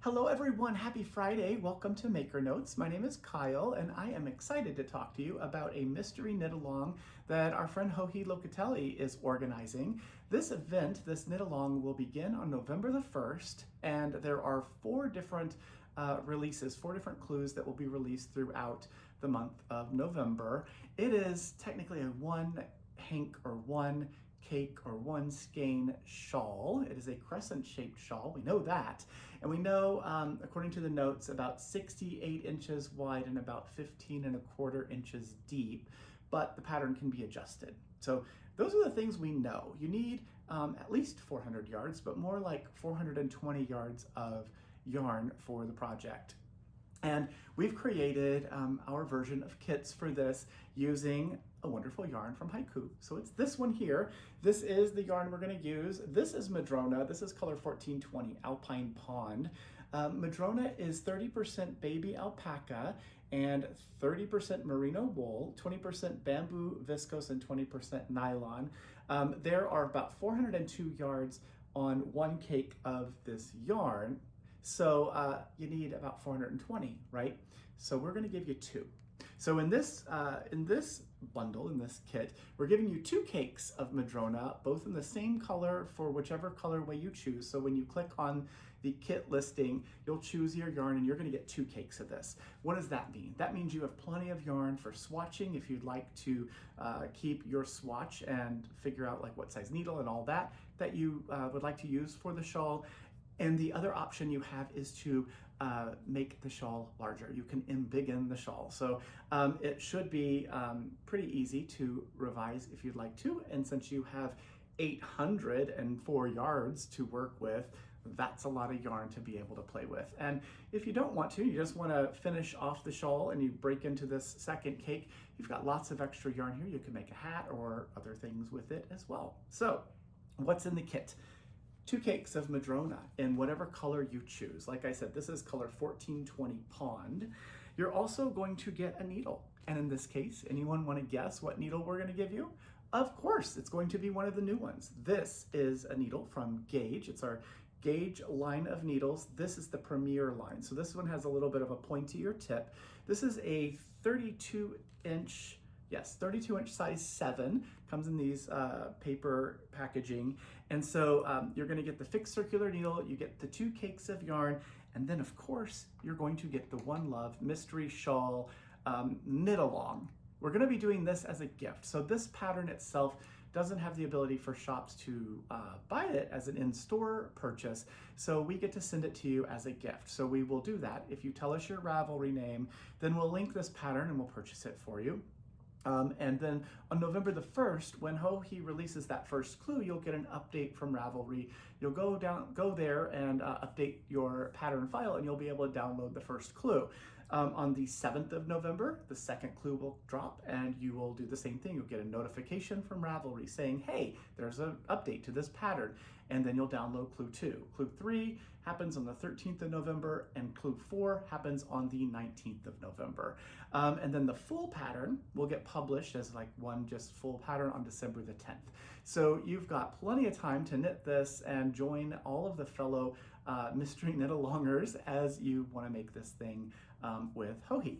Hello everyone, happy Friday. Welcome to Maker Notes. My name is Kyle and I am excited to talk to you about a mystery knit along that our friend Johi Locatelli is organizing. This event, this knit along, will begin on November the 1st, and there are four different releases, four different clues that will be released throughout the month of November. It is technically a one hank or one cake or one skein shawl. It is a crescent shaped shawl, we know that. And we know, according to the notes, about 68 inches wide and about 15¼ inches deep, but the pattern can be adjusted. So those are the things we know. You need at least 400 yards, but more like 420 yards of yarn for the project. And we've created our version of kits for this using a wonderful yarn from Haiku. So it's this one here. This is the yarn we're going to use. This is Madrona. This is color 1420, Alpine Pond. Madrona is 30% baby alpaca and 30% merino wool, 20% bamboo viscose, and 20% nylon. There are about 402 yards on one cake of this yarn. So you need about 420, right? So we're going to give you two. So in this bundle, in this kit, we're giving you two cakes of Madrona, both in the same color for whichever colorway you choose. So when you click on the kit listing, you'll choose your yarn and you're going to get two cakes of this. What does that mean? That means you have plenty of yarn for swatching if you'd like to keep your swatch and figure out like what size needle and all that you would like to use for the shawl. And the other option you have is to make the shawl larger. You can embiggen the shawl. So it should be pretty easy to revise if you'd like to. And since you have 804 yards to work with, that's a lot of yarn to be able to play with. And if you don't want to, you just want to finish off the shawl and you break into this second cake, you've got lots of extra yarn here. You can make a hat or other things with it as well. So what's in the kit? Two cakes of Madrona in whatever color you choose. Like I said, this is color 1420 Pond. You're also going to get a needle. And in this case, anyone want to guess what needle we're going to give you? Of course, it's going to be one of the new ones. This is a needle from Gauge. It's our Gauge line of needles. This is the Premier line. So this one has a little bit of a pointier tip. This is a 32-inch, yes, 32-inch size 7, comes in these paper packaging. And so you're gonna get the fixed circular needle, you get the two cakes of yarn, and then of course, you're going to get the One Love Mystery Shawl knit along. We're gonna be doing this as a gift. So this pattern itself doesn't have the ability for shops to buy it as an in-store purchase, so we get to send it to you as a gift. So we will do that. If you tell us your Ravelry name, then we'll link this pattern and we'll purchase it for you. And then on November the 1st, when Johi releases that first clue, you'll get an update from Ravelry. You'll go there and update your pattern file, and you'll be able to download the first clue. On the 7th of November, the second clue will drop, and you will do the same thing. You'll get a notification from Ravelry saying, hey, there's an update to this pattern, and then you'll download clue 2. Clue 3 happens on the 13th of November, and clue 4 happens on the 19th of November. And then the full pattern will get published as like one just full pattern on December the 10th. So you've got plenty of time to knit this and join all of the fellow mystery knit-alongers as you want to make this thing with Johi.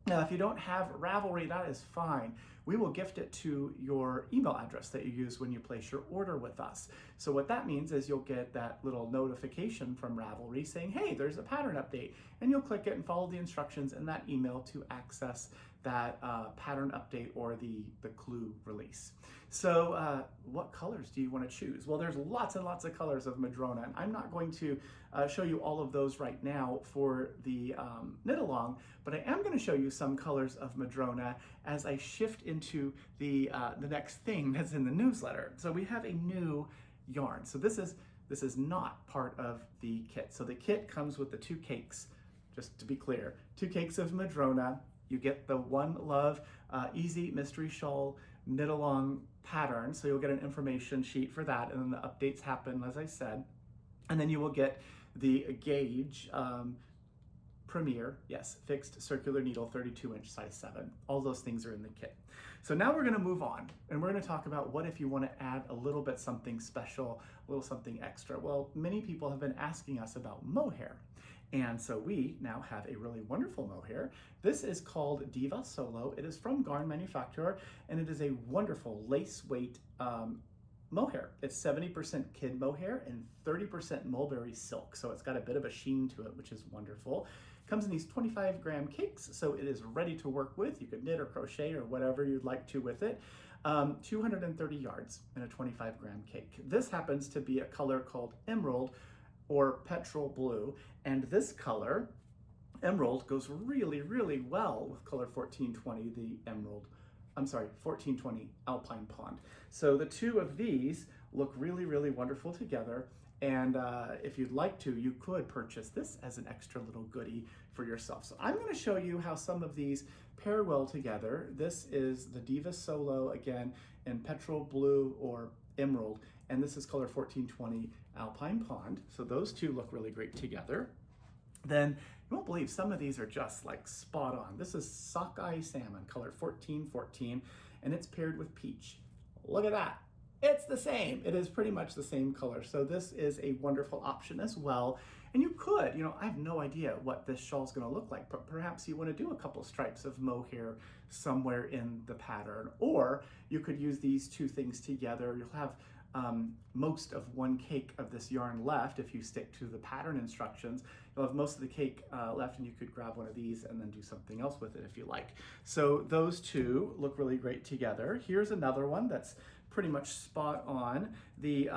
Now, if you don't have Ravelry, that is fine. We will gift it to your email address that you use when you place your order with us. So what that means is you'll get that little notification from Ravelry saying, hey, there's a pattern update, and you'll click it and follow the instructions in that email to access that pattern update or the clue release. So what colors do you want to choose? Well, there's lots and lots of colors of Madrona, and I'm not going to show you all of those right now for the knit along, but I am going to show you some colors of Madrona as I shift into the next thing that's in the newsletter. So we have a new yarn. So this is not part of the kit. So the kit comes with the two cakes, just to be clear, two cakes of Madrona. You get the One Love Easy Mystery Shawl knit along pattern. So you'll get an information sheet for that, and then the updates happen, as I said. And then you will get the Gauge Premier, yes, fixed circular needle, 32-inch size 7. All those things are in the kit. So now we're gonna move on, and we're gonna talk about what if you wanna add a little bit something special, a little something extra. Well, many people have been asking us about mohair. And so we now have a really wonderful mohair. This is called Diva Solo. It is from Garn Manufacturer, and it is a wonderful lace weight mohair. It's 70% kid mohair and 30% mulberry silk. So it's got a bit of a sheen to it, which is wonderful. Comes in these 25-gram cakes, so it is ready to work with. You could knit or crochet or whatever you'd like to with it. 230 yards in a 25-gram cake. This happens to be a color called emerald or petrol blue, and this color, emerald, goes really, really well with color 1420, the emerald. 1420 Alpine Pond. So the two of these look really, really wonderful together. And if you'd like to, you could purchase this as an extra little goodie for yourself. So I'm going to show you how some of these pair well together. This is the Diva Solo, again, in petrol blue or emerald. And this is color 1420 Alpine Pond. So those two look really great together. Then you won't believe some of these are just like spot on. This is sockeye salmon, color 1414, and it's paired with peach. Look at that. It's the same. It is pretty much the same color. So this is a wonderful option as well. And you could, I have no idea what this shawl is going to look like, but perhaps you want to do a couple stripes of mohair somewhere in the pattern, or you could use these two things together. You'll have most of one cake of this yarn left if you stick to the pattern instructions. You'll have most of the cake left, and you could grab one of these and then do something else with it if you like. So those two look really great together. Here's another one that's pretty much spot on. The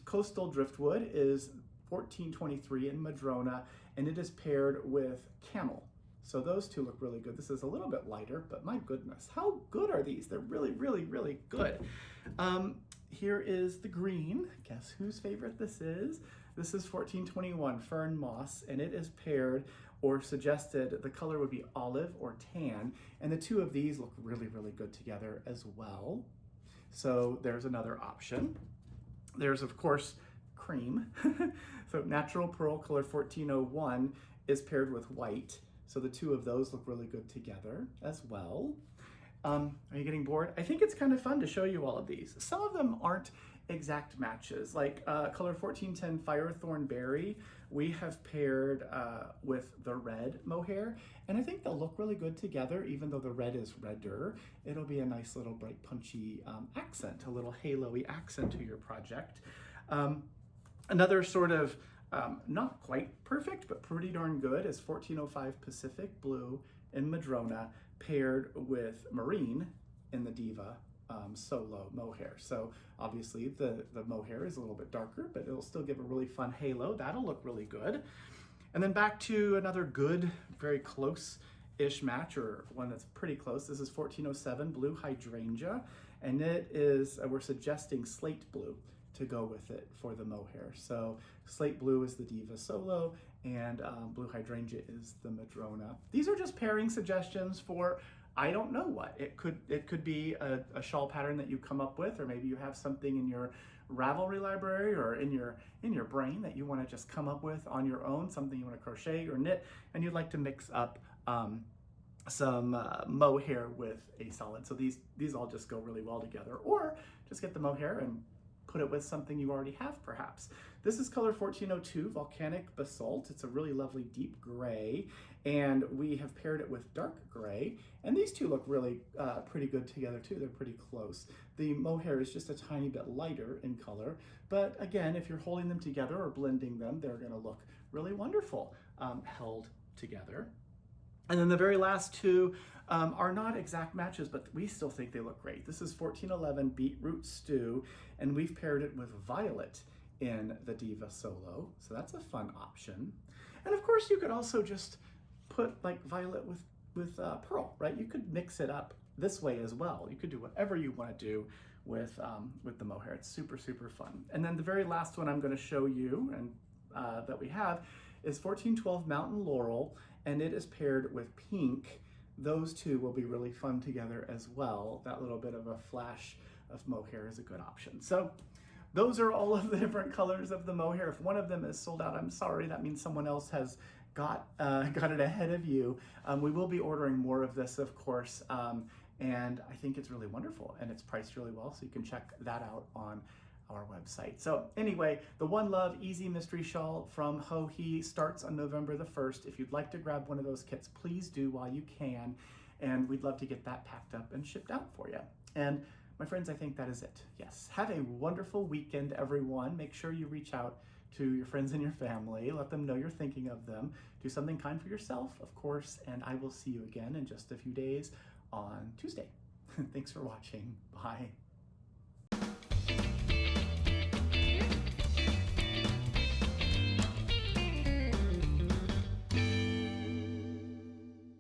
Coastal Driftwood is 1423 in Madrona, and it is paired with Camel. So those two look really good. This is a little bit lighter, but my goodness, how good are these? They're really, really, really good. Here is the green. Guess whose favorite this is? This is 1421 Fern Moss, and it is paired or suggested the color would be olive or tan, and the two of these look really, really good together as well. So there's another option. There's, of course, cream. So Natural Pearl color 1401 is paired with white. So the two of those look really good together as well. Are you getting bored? I think it's kind of fun to show you all of these. Some of them aren't exact matches, like color 1410 Firethorn Berry, we have paired with the red mohair, and I think they'll look really good together. Even though the red is redder, it'll be a nice little bright punchy accent, a little halo-y accent to your project. Another sort of not quite perfect, but pretty darn good is 1405 Pacific Blue in Madrona, paired with Marine in the Diva Solo mohair. So obviously the mohair is a little bit darker, but it'll still give a really fun halo. That'll look really good. And then back to another good, very close-ish match, or one that's pretty close. This is 1407 Blue Hydrangea, and it is, we're suggesting slate blue to go with it for the mohair. So slate blue is the Diva Solo, and Blue Hydrangea is the Madrona. These are just pairing suggestions for I don't know what. It could be a shawl pattern that you come up with, or maybe you have something in your Ravelry library or in your brain that you want to just come up with on your own, something you want to crochet or knit, and you'd like to mix up some mohair with a solid. So these all just go really well together, or just get the mohair and put it with something you already have, perhaps. This is color 1402 Volcanic Basalt. It's a really lovely deep gray, and we have paired it with dark gray, and these two look really pretty good together too. They're pretty close. The mohair is just a tiny bit lighter in color, but again, if you're holding them together or blending them, they're going to look really wonderful held together. And then the very last two are not exact matches, but we still think they look great. This is 1411 Beetroot Stew, and we've paired it with Violet in the Diva Solo, so that's a fun option. And of course, you could also just put like Violet with Pearl, right? You could mix it up this way as well. You could do whatever you want to do with the mohair. It's super, super fun. And then the very last one I'm going to show you, and that we have, is 1412 Mountain Laurel, and it is paired with pink. Those two will be really fun together as well. That little bit of a flash of mohair is a good option. So those are all of the different colors of the mohair. If one of them is sold out, I'm sorry. That means someone else has got it ahead of you. We will be ordering more of this, of course, and I think it's really wonderful, and it's priced really well, so you can check that out on our website. So anyway, the One Love Easy Mystery Shawl from Ho-He starts on November the 1st. If you'd like to grab one of those kits, please do while you can. And we'd love to get that packed up and shipped out for you. And my friends, I think that is it. Yes, have a wonderful weekend, everyone. Make sure you reach out to your friends and your family. Let them know you're thinking of them. Do something kind for yourself, of course, and I will see you again in just a few days on Tuesday. Thanks for watching. Bye.